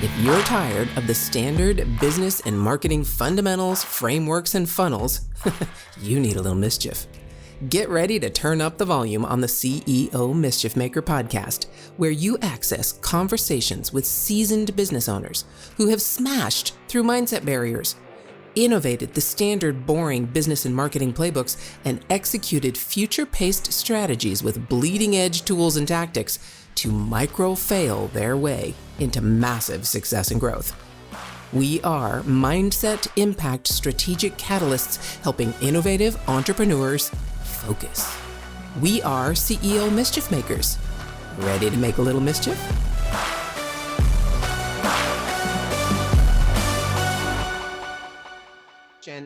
If you're tired of the standard business and marketing fundamentals, frameworks, and funnels, you need a little mischief. Get ready to turn up the volume on the CEO Mischief Maker podcast, where you access conversations with seasoned business owners who have smashed through mindset barriers, innovated the standard boring business and marketing playbooks, and executed future-paced strategies with bleeding-edge tools and tactics to micro-fail their way into massive success and growth. We are Mindset Impact Strategic Catalysts helping innovative entrepreneurs focus. We are CEO Mischief Makers. Ready to make a little mischief?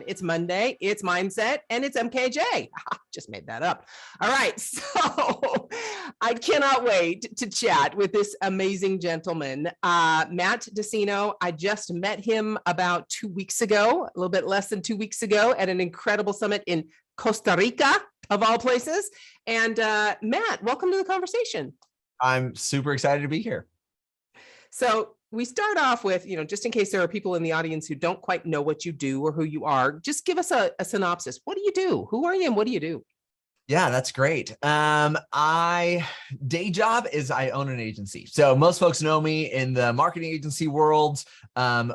It's Monday, it's Mindset, and it's MKJ. Just made that up. All right, so I cannot wait to chat with this amazing gentleman, Matt Deseno. I just met him about 2 weeks ago, a little bit less than 2 weeks ago, at an incredible summit in Costa Rica, of all places. And Matt, welcome to the conversation. I'm super excited to be here. So we start off with, just in case there are people in the audience who don't quite know what you do or who you are, just give us a synopsis. What do you do? Who are you and what do you do? Yeah, that's great. Day job is I own an agency. So most folks know me in the marketing agency world.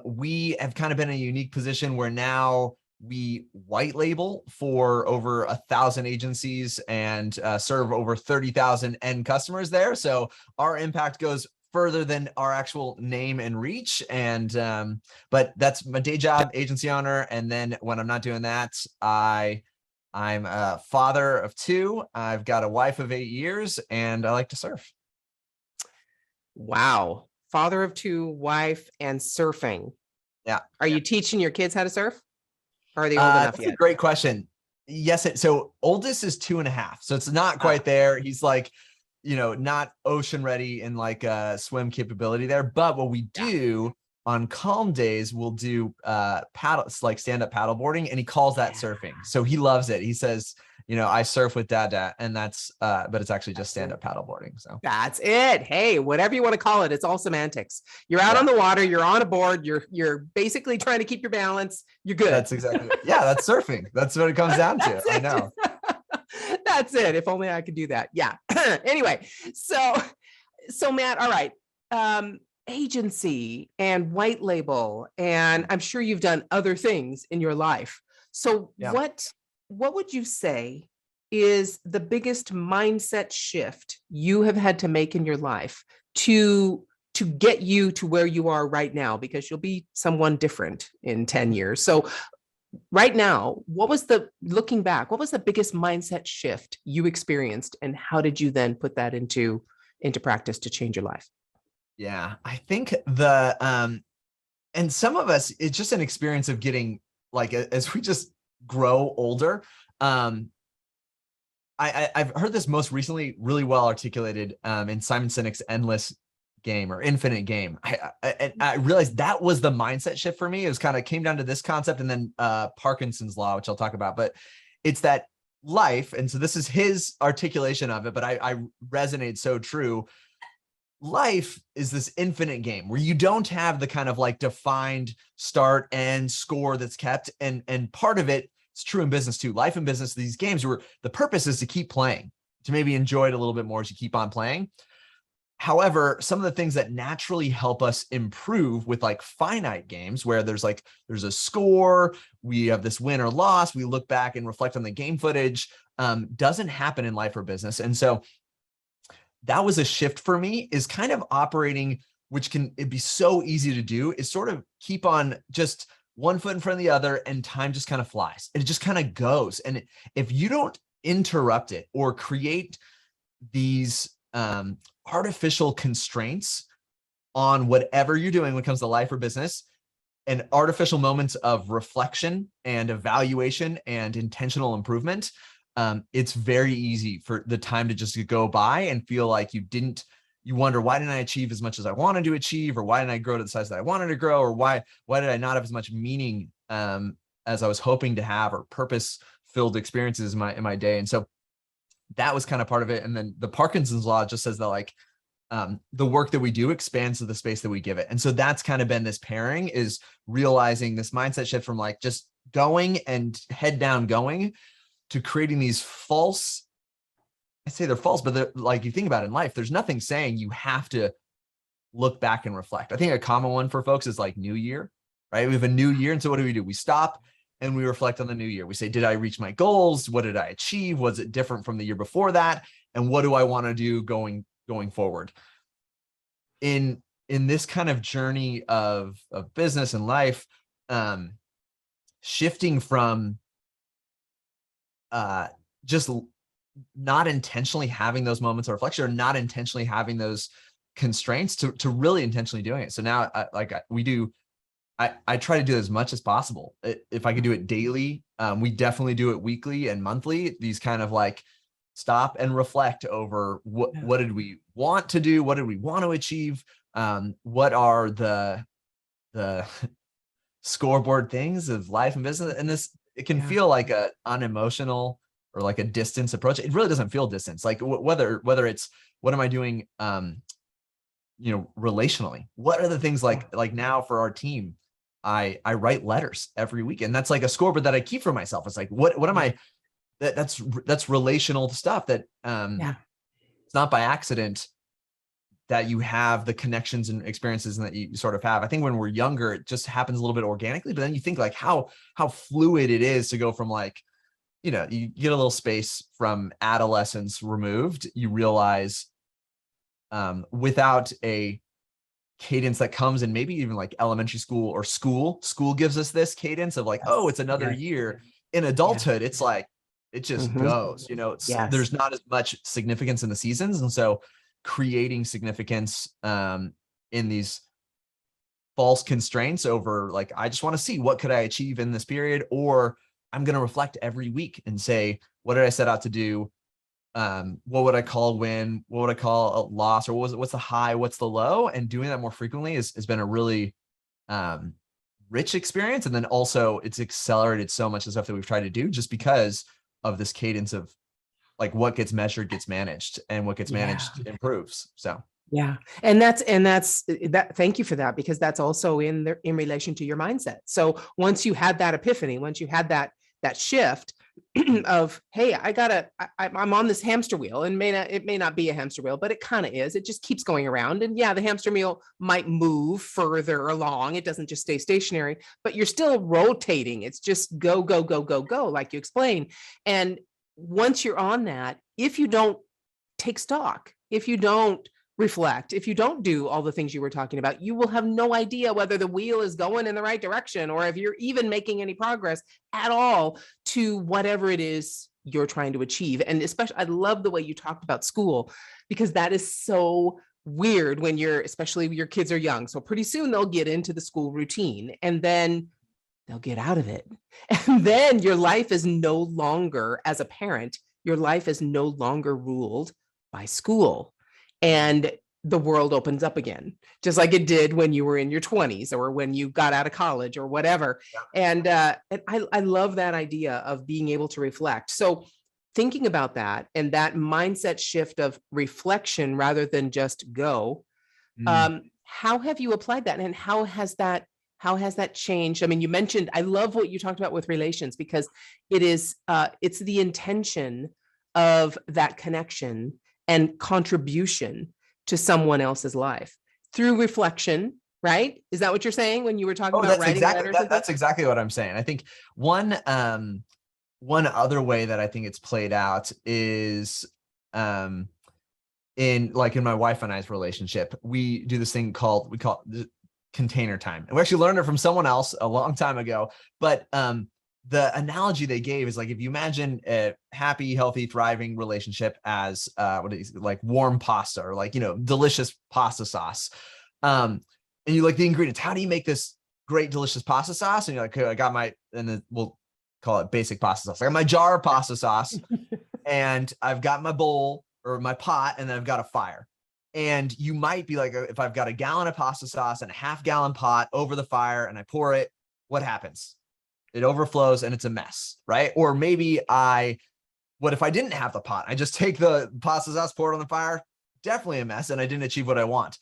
We have kind of been in a unique position where now we white label for over 1,000 agencies and serve over 30,000 end customers there. So our impact goes further than our actual name and reach. And but that's my day job, agency owner. And then when I'm not doing that, I'm a father of 2. I've got a wife of 8 years, and I like to surf. Wow. Father of 2, wife, and surfing. Yeah. Are you teaching your kids how to surf? Or are they old enough that's yet? a great question. Yes. So oldest is 2.5. So it's not quite there. He's like, not ocean ready in like a swim capability there. But what we do on calm days, we'll do paddles, like stand-up paddle boarding, and he calls that surfing. So he loves it. He says, I surf with dad, and that's but it's actually just stand-up paddle boarding. So that's it. Hey, whatever you want to call it, it's all semantics. You're out on the water, you're on a board, you're basically trying to keep your balance. You're good. That's exactly that's surfing. That's what it comes down to. I know. That's it. If only I could do that. Yeah. Anyway, so Matt, all right. Agency and white label, and I'm sure you've done other things in your life. So what would you say is the biggest mindset shift you have had to make in your life to get you to where you are right now? Because you'll be someone different in 10 years. So right now, looking back, what was the biggest mindset shift you experienced, and how did you then put that into practice to change your life? Yeah, I think and some of us, it's just an experience of getting, like, as we just grow older. I've heard this most recently really well articulated in Simon Sinek's Endless Game or Infinite Game. I realized that was the mindset shift for me. It was kind of came down to this concept, and then Parkinson's law, which I'll talk about, but it's that life. And so this is his articulation of it, but I resonate so true. Life is this infinite game where you don't have the kind of like defined start and score that's kept. And part of it is true in business too. Life and business, these games where the purpose is to keep playing, to maybe enjoy it a little bit more as you keep on playing. However, some of the things that naturally help us improve with like finite games where there's a score, we have this win or loss, we look back and reflect on the game footage, doesn't happen in life or business. And so that was a shift for me, is kind of operating, which it'd be so easy to do, is sort of keep on just one foot in front of the other, and time just kind of flies. It just kind of goes. And if you don't interrupt it or create these artificial constraints on whatever you're doing when it comes to life or business, and artificial moments of reflection and evaluation and intentional improvement, it's very easy for the time to just go by and feel like you wonder, why didn't I achieve as much as I wanted to achieve? Or why didn't I grow to the size that I wanted to grow? Or why did I not have as much meaning as I was hoping to have, or purpose-filled experiences in my day? And so that was kind of part of it. And then the Parkinson's law just says that, like, the work that we do expands to the space that we give it. And so that's kind of been this pairing, is realizing this mindset shift from like just going and head down going to creating these false, I say they're false, but they're, like, you think about it in life, there's nothing saying you have to look back and reflect. I think a common one for folks is like New Year, right? We have a new year. And so what do? We stop and we reflect on the new year. We say, did I reach my goals? What did I achieve? Was it different from the year before that? And what do I want to do going forward? In this kind of journey of business and life, shifting from just not intentionally having those moments of reflection, or not intentionally having those constraints, to really intentionally doing it. So now I try to do as much as possible. If I could do it daily, we definitely do it weekly and monthly. These kind of like stop and reflect over what did we want to do? What did we want to achieve? What are the scoreboard things of life and business? And this, it can feel like a unemotional or like a distance approach. It really doesn't feel distance. Like whether it's, what am I doing, relationally? What are the things like now for our team? I write letters every week, and that's like a scoreboard that I keep for myself. It's like, what am I, that's relational stuff that, it's not by accident that you have the connections and experiences and that you sort of have. I think when we're younger, it just happens a little bit organically, but then you think like how fluid it is to go from like, you get a little space from adolescence removed, you realize, without a cadence that comes in maybe even like elementary school or school gives us this cadence of like, oh, it's another year. In adulthood, it's like, it just goes, there's not as much significance in the seasons. And so creating significance in these false constraints over like, I just want to see what could I achieve in this period, or I'm going to reflect every week and say, what did I set out to do? What would I call a win? What would I call a loss? Or what's the high? What's the low? And doing that more frequently has been a really rich experience. And then also it's accelerated so much of the stuff that we've tried to do just because of this cadence of like, what gets measured gets managed, and what gets managed improves. So yeah. And that's that. Thank you for that, because that's also in relation to your mindset. So once you had that epiphany, once you had that shift of, hey, I'm on this hamster wheel, and it may not be a hamster wheel, but it kind of is. It just keeps going around. And yeah, the hamster wheel might move further along. It doesn't just stay stationary, but you're still rotating. It's just go, go, go, go, go, like you explained. And once you're on that, if you don't take stock, if you don't reflect, if you don't do all the things you were talking about, you will have no idea whether the wheel is going in the right direction, or if you're even making any progress at all to whatever it is you're trying to achieve. And especially, I love the way you talked about school, because that is so weird when especially your kids are young. So pretty soon they'll get into the school routine, and then they'll get out of it. And then your life is no longer, as a parent, your life is no longer ruled by school. And the world opens up again, just like it did when you were in your 20s or when you got out of college or whatever. Yeah. And I love that idea of being able to reflect. So thinking about that and that mindset shift of reflection rather than just go, how have you applied that, and how has that changed? I mean, you mentioned, I love what you talked about with relations, because it's the intention of that connection and contribution to someone else's life through reflection, right? Is that what you're saying when you were talking about writing letters? That's exactly what I'm saying. I think one other way that I think it's played out is in my wife and I's relationship, we do this thing we call it container time. And we actually learned it from someone else a long time ago. But the analogy they gave is like, if you imagine a happy, healthy, thriving relationship as like warm pasta, or like, delicious pasta sauce. And you like the ingredients. How do you make this great, delicious pasta sauce? And you're like, okay, I got we'll call it basic pasta sauce. I got my jar of pasta sauce and I've got my bowl or my pot, and then I've got a fire. And you might be like, if I've got a gallon of pasta sauce and a half-gallon pot over the fire and I pour it, what happens? It overflows and it's a mess, right? Or maybe what if I didn't have the pot? I just take the pasta sauce, pour it on the fire, definitely a mess and I didn't achieve what I want.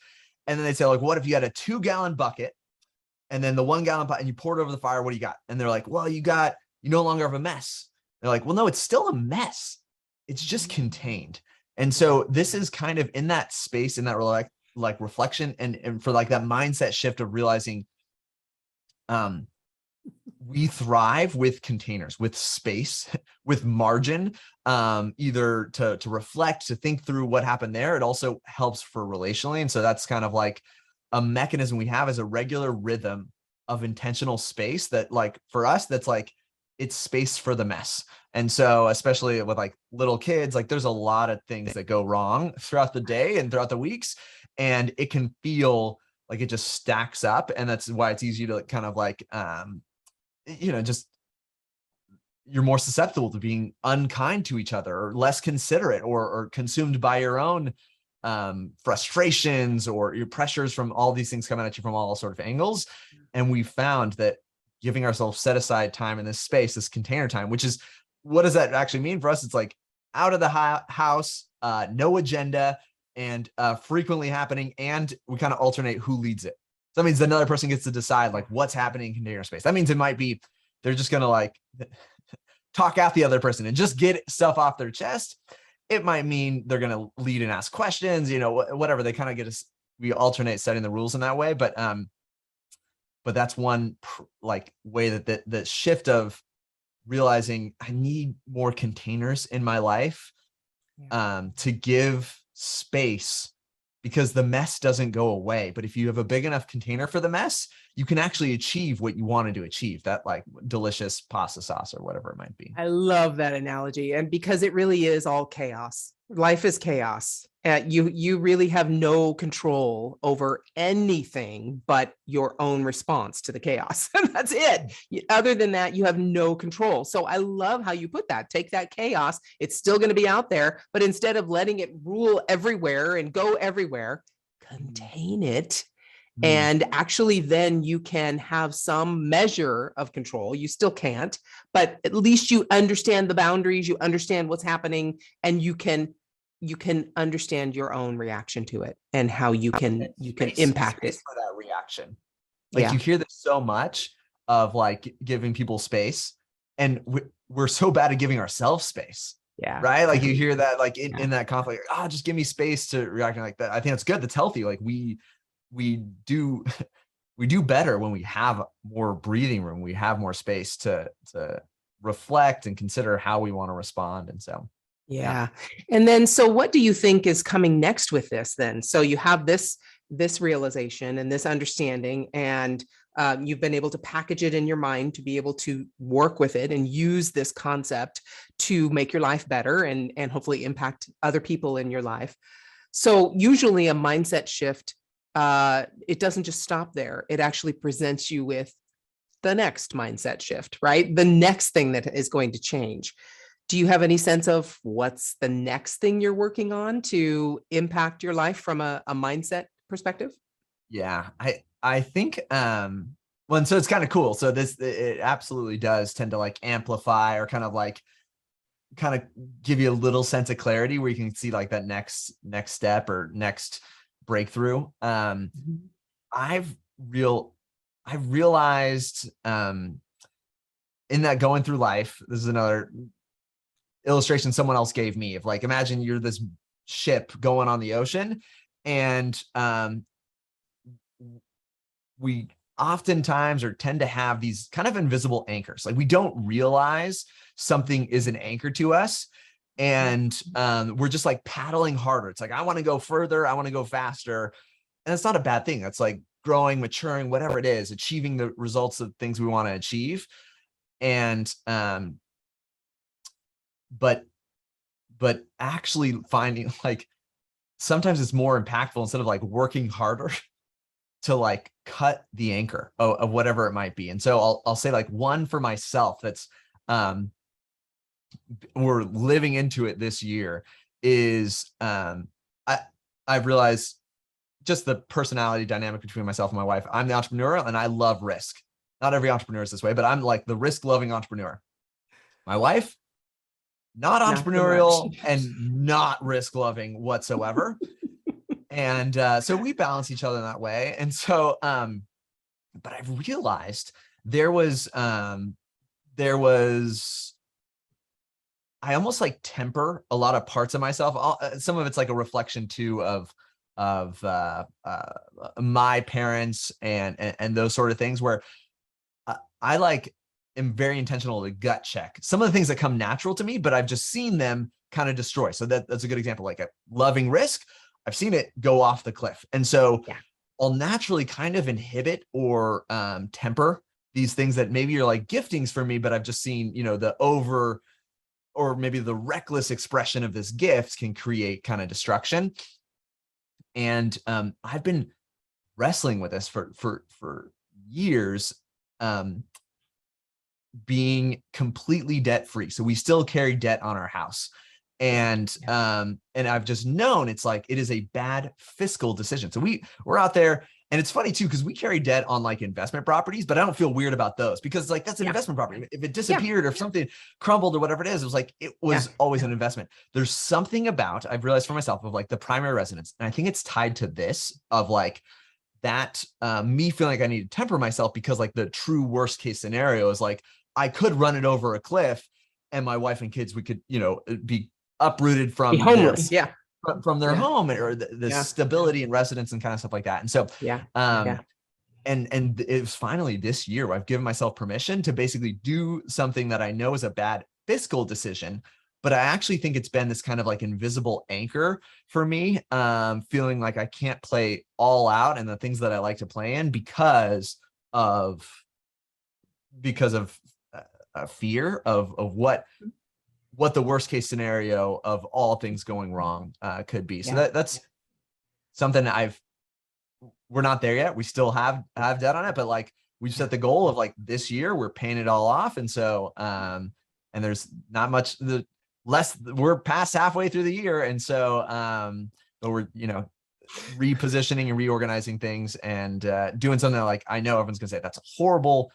And then they say like, what if you had a 2-gallon bucket and then the 1-gallon pot and you pour it over the fire? What do you got? And they're like, well, you no longer have a mess. They're like, well, no, it's still a mess. It's just contained. And so this is kind of in that space, in that like reflection and for like that mindset shift of realizing we thrive with containers, with space, with margin, either to reflect, to think through what happened there. It also helps for relationally. And so that's kind of like a mechanism we have as a regular rhythm of intentional space that like for us, that's like, it's space for the mess. And so especially with like little kids, like there's a lot of things that go wrong throughout the day and throughout the weeks. And it can feel like it just stacks up. And that's why it's easy to kind of like, just you're more susceptible to being unkind to each other or less considerate or consumed by your own frustrations or your pressures from all these things coming at you from all sort of angles. And we found that giving ourselves set aside time in this space, this container time, which is, what does that actually mean for us? It's like out of the house, no agenda, and frequently happening. And we kind of alternate who leads it. So that means another person gets to decide like what's happening in container space. That means it might be, they're just going to like talk out the other person and just get stuff off their chest. It might mean they're going to lead and ask questions, whatever. They kind of get us, we alternate setting the rules in that way. But that's one like way that the shift of realizing I need more containers in my life to give space, because the mess doesn't go away. But if you have a big enough container for the mess, you can actually achieve what you wanted to achieve, that like delicious pasta sauce or whatever it might be. I love that analogy. And because it really is all chaos. Life is chaos. You really have no control over anything but your own response to the chaos. That's it. Other than that, you have no control. So I love how you put that. Take that chaos. It's still going to be out there, but instead of letting it rule everywhere and go everywhere, contain it. And actually, then you can have some measure of control. You still can't, but at least you understand the boundaries, you understand what's happening, and you can understand your own reaction to it and how you can impact it for that reaction. Like you hear this so much of like giving people space, and we're so bad at giving ourselves space. Yeah. Right. Like you hear that like in that conflict, just give me space to react like that. I think that's good. That's healthy. Like we do better when we have more breathing room. We have more space to reflect and consider how we want to respond. And so, yeah. And then, so what do you think is coming next with this then? So you have this realization and this understanding, and you've been able to package it in your mind to be able to work with it and use this concept to make your life better and hopefully impact other people in your life. So usually a mindset shift, it doesn't just stop there. It actually presents you with the next mindset shift, right? The next thing that is going to change. Do you have any sense of what's the next thing you're working on to impact your life from a mindset perspective? Yeah, I think, and so it's kind of cool. So it absolutely does tend to like amplify or kind of give you a little sense of clarity where you can see like that next step or next breakthrough. I've realized in that going through life, this is another illustration someone else gave me of like, imagine you're this ship going on the ocean, and we oftentimes or tend to have these kind of invisible anchors. Like we don't realize something is an anchor to us. And we're just like paddling harder. It's like, I want to go further. I want to go faster. And it's not a bad thing. That's like growing, maturing, whatever it is, achieving the results of things we want to achieve. And, but actually finding like, sometimes it's more impactful instead of like working harder to like cut the anchor of whatever it might be. And so I'll say like one for myself that's, we're living into it this year is, I've realized just the personality dynamic between myself and my wife. I'm the entrepreneur and I love risk. Not every entrepreneur is this way, but I'm like the risk loving entrepreneur. My wife, not entrepreneurial and not risk loving whatsoever. And so we balance each other in that way. And so, but I've realized there was, I almost like temper a lot of parts of myself. Some of it's like a reflection too of my parents and those sort of things, where I like am very intentional to gut check some of the things that come natural to me, but I've just seen them kind of destroy. So that's a good example, like a loving risk. I've seen it go off the cliff. And so I'll naturally kind of inhibit or temper these things that maybe are like giftings for me, but I've just seen, the over or maybe the reckless expression of this gift can create kind of destruction. And I've been wrestling with this for years, being completely debt free. So we still carry debt on our house. And I've just known it's like, it is a bad fiscal decision. So we're out there, and it's funny too, because we carry debt on like investment properties, but I don't feel weird about those, because like that's an investment property. If it disappeared or if something crumbled or whatever it is, it was like, it was always an investment. There's something about, I've realized for myself, of like the primary residence. And I think it's tied to this of like that, me feeling like I need to temper myself, because like the true worst case scenario is like, I could run it over a cliff and my wife and kids, we could, be uprooted from be homeless. from their home, or the stability and residence and kind of stuff like that. And so, and it was finally this year where I've given myself permission to basically do something that I know is a bad fiscal decision, but I actually think it's been this kind of like invisible anchor for me, feeling like I can't play all out in the things that I like to play in because of fear of what the worst case scenario of all things going wrong could be. So that's something we're not there yet. We still have debt on it, but like we've set the goal of like this year we're paying it all off. And so, and there's not much we're past halfway through the year. And so, but we're, repositioning and reorganizing things and doing something like, I know everyone's gonna say that's a horrible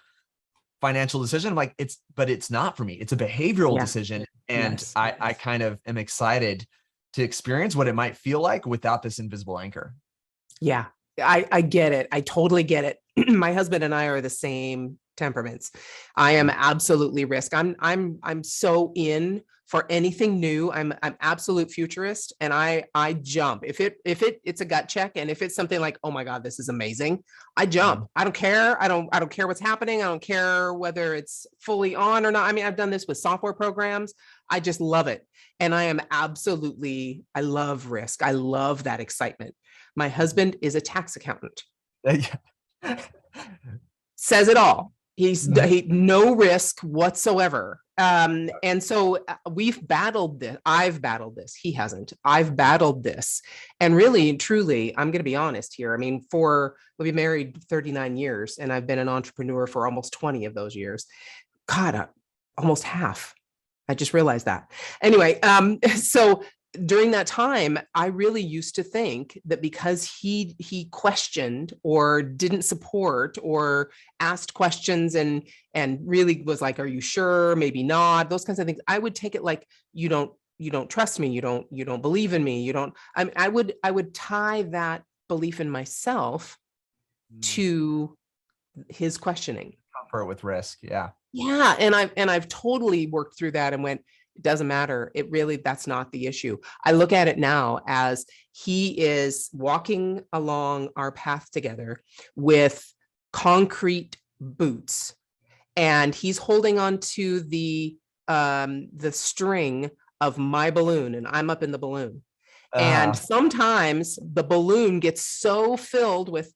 financial decision. I'm like, but it's not for me. It's a behavioral decision. And I kind of am excited to experience what it might feel like without this invisible anchor. Yeah, I get it. I totally get it. My husband and I are the same temperaments. I am absolutely risk. I'm so in for anything new. I'm absolute futurist, and I jump. If it's a gut check, and if it's something like, oh my God, this is amazing, I jump. I don't care. I don't care what's happening. I don't care whether it's fully on or not. I mean, I've done this with software programs. I just love it. And I love risk. I love that excitement. My husband is a tax accountant. Says it all. He no risk whatsoever. And so we've battled this. I've battled this. He hasn't. I've battled this. And really, truly, I'm going to be honest here. I mean, we'll be married 39 years, and I've been an entrepreneur for almost 20 of those years. God, almost half. I just realized that. Anyway, so during that time, I really used to think that because he questioned or didn't support or asked questions and really was like, are you sure? Maybe not. Those kinds of things. I would take it like, you don't trust me. You don't believe in me. I would tie that belief in myself to his questioning. Comfort with risk. Yeah. Yeah. And I've totally worked through that and went, it doesn't matter. That's not the issue. I look at it now as he is walking along our path together with concrete boots, and he's holding on to the string of my balloon, and I'm up in the balloon. And sometimes the balloon gets so filled with,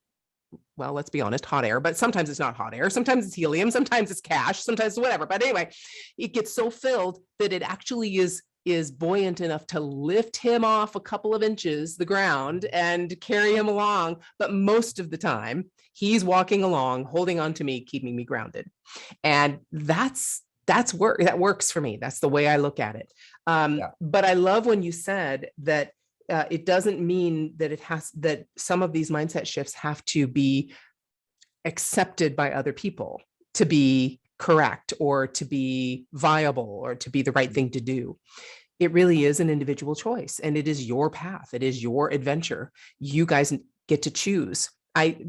well, let's be honest, hot air, but sometimes it's not hot air. Sometimes it's helium. Sometimes it's cash. Sometimes whatever. But anyway, it gets so filled that it actually is buoyant enough to lift him off a couple of inches, the ground, and carry him along. But most of the time, he's walking along, holding on to me, keeping me grounded. And that's work. That works for me. That's the way I look at it. But I love when you said that it doesn't mean that some of these mindset shifts have to be accepted by other people to be correct or to be viable or to be the right thing to do. It really is an individual choice, and it is your path. It is your adventure. You guys get to choose.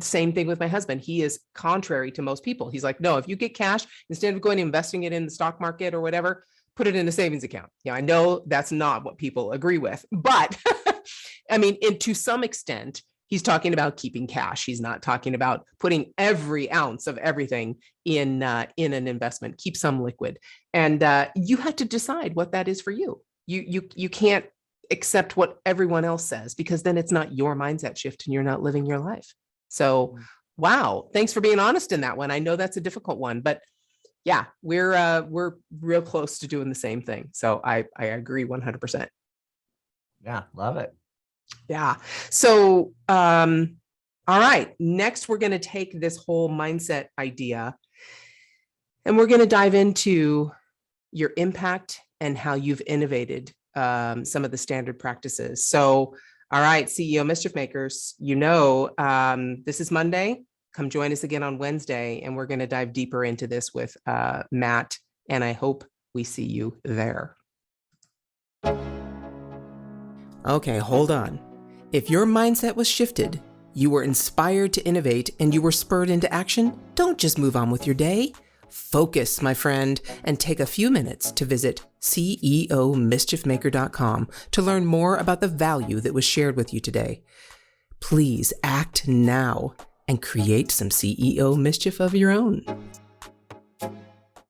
Same thing with my husband. He is contrary to most people. He's like, no, if you get cash, instead of going and investing it in the stock market or whatever, put it in a savings account. Yeah, I know that's not what people agree with, but I mean, to some extent, he's talking about keeping cash. He's not talking about putting every ounce of everything in an investment. Keep some liquid, and you have to decide what that is for you. You can't accept what everyone else says, because then it's not your mindset shift and you're not living your life. So, wow, thanks for being honest in that one. I know that's a difficult one, but yeah, we're real close to doing the same thing. So I agree 100%. Yeah, love it. Yeah. So, all right, next we're going to take this whole mindset idea and we're going to dive into your impact and how you've innovated some of the standard practices. So, all right, CEO Mischief Makers, this is Monday. Come join us again on Wednesday, and we're going to dive deeper into this with Matt, and I hope we see you there. Okay, hold on. If your mindset was shifted, you were inspired to innovate, and you were spurred into action, don't just move on with your day. Focus, my friend, and take a few minutes to visit ceomischiefmaker.com to learn more about the value that was shared with you today. Please act now and create some CEO mischief of your own.